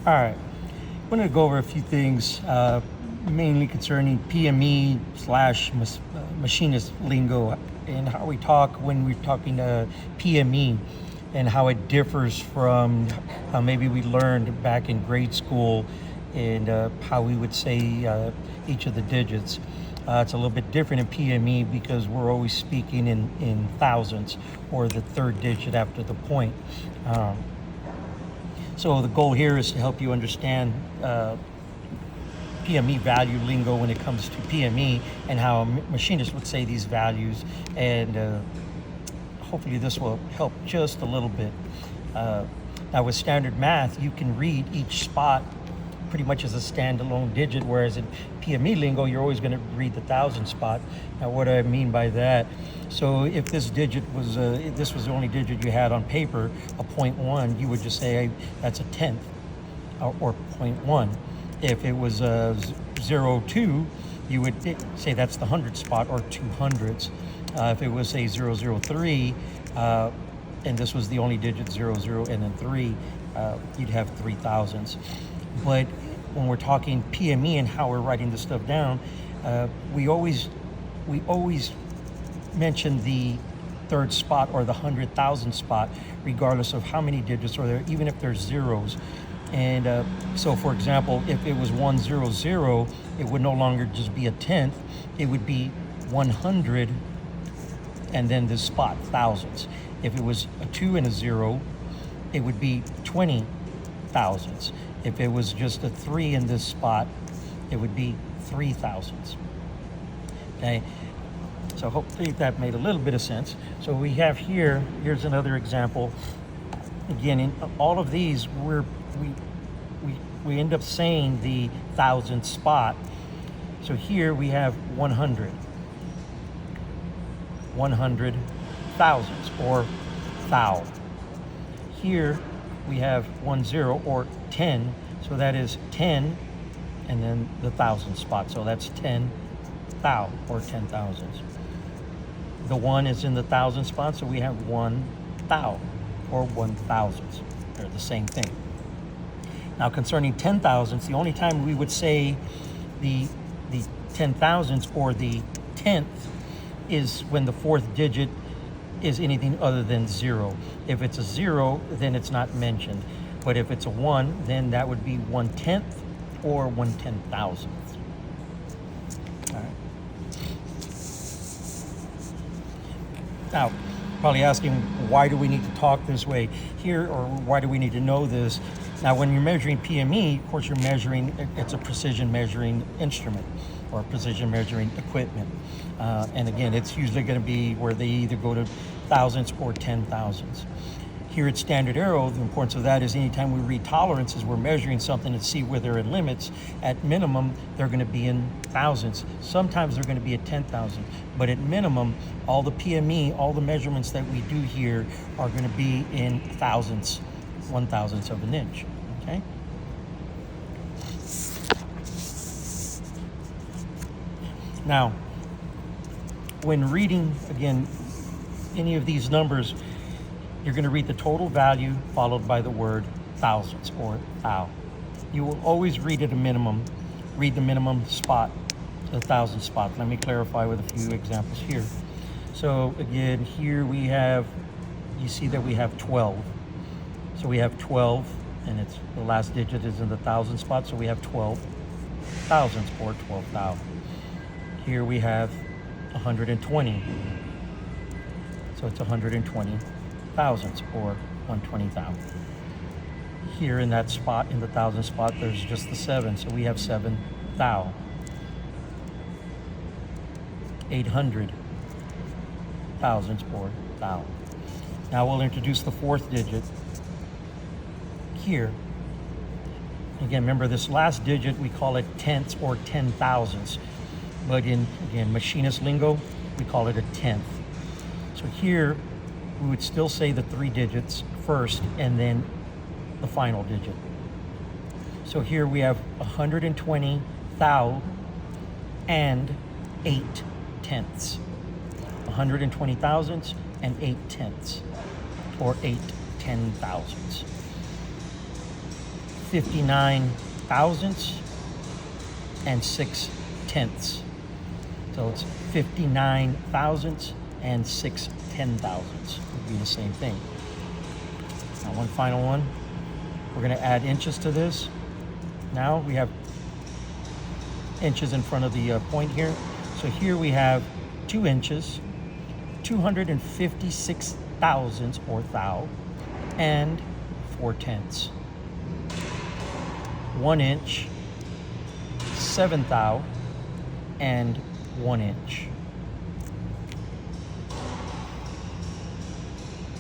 All right, I'm going to go over a few things, mainly concerning PME/machinist lingo and how we talk when we're talking PME and how it differs from how maybe we learned back in grade school and how we would say each of the digits. It's a little bit different in PME because we're always speaking in thousands or the third digit after the point. So the goal here is to help you understand PME value lingo when it comes to PME and how a machinist would say these values, and hopefully this will help just a little bit. Now with standard math, you can read each spot pretty much as a standalone digit, whereas in PME lingo, you're always going to read the thousand spot. Now what do I mean by that? So if this digit was, if this was the only digit you had on paper, a 0.1, you would just say, hey, that's a tenth, or 0.1. If it was 0.2, you would say that's the hundred spot, or 200ths. If it was, say, 0.003, and this was the only digit, 00 and then 3, you'd have 3,000ths. But when we're talking PME and how we're writing this stuff down, we always mention the third spot or the 100,000 spot, regardless of how many digits, or even if there's zeros. And so, for example, if it was 100, it would no longer just be a tenth; it would be 100, and then this spot, thousands. If it was a 2 and a 0, it would be 20,000ths. If it was just a 3 in this spot, it would be 3,000ths. Okay, so hopefully that made a little bit of sense. So we have here's another example. Again, in all of these, we end up saying the thousandth spot. So here we have 100 thousandths, or thou. Here we have 10, or 10, so that is 10, and then the thousandth spot, so that's 10 thou, or 10,000ths. The 1 is in the thousand spot, so we have 1 thou, or 1,000ths. They're the same thing. Now concerning 10,000ths, the only time we would say the 10,000ths or the tenth is when the fourth digit is anything other than 0. If it's a 0, then it's not mentioned. But if it's a 1, then that would be 1/10 or 1/10,000th. All right. Now, probably asking, why do we need to talk this way here, or why do we need to know this? Now, when you're measuring PME, of course, you're measuring, it's a precision measuring instrument or precision measuring equipment. And again, it's usually going to be where they either go to thousandths or 10,000ths. Here at Standard Arrow, the importance of that is anytime we read tolerances, we're measuring something to see where they're in limits. At minimum, they're going to be in thousandths. Sometimes they're going to be at 10,000. But at minimum, all the PME, all the measurements that we do here are going to be in thousandths, 1,000th of an inch. Okay? Now, when reading, again, any of these numbers, you're going to read the total value followed by the word thousandths, or thou. You will always read at a minimum, read the minimum spot, the thousandth spot. Let me clarify with a few examples here. So again, here we have, you see that we have 12. So we have 12, and it's the last digit is in the thousand spot, so we have 12 thousandths, or 12 thou. Here we have 120. So it's 120 thousandths, or 120 thou. Here in that spot, in the thousand spot, there's just the 7, so we have 7 thou. 800 thousandths, or thou. Now we'll introduce the fourth digit here. Again, remember this last digit, we call it tenths or 10,000ths. But in, again, machinist lingo, we call it a tenth. So here, we would still say the 3 digits first and then the final digit. So here we have 120 thou and 8 tenths. 120 thousandths and 8 tenths, or 8 10,000ths. 59 thousandths and 6 tenths. So it's 59 thousandths and 6 10,000ths would be the same thing. Now one final one. We're going to add inches to this. Now we have inches in front of the point here. So here we have 2 inches, 256 thousandths or thou, and 4 tenths. 1 inch, 7 thou, and 1 inch.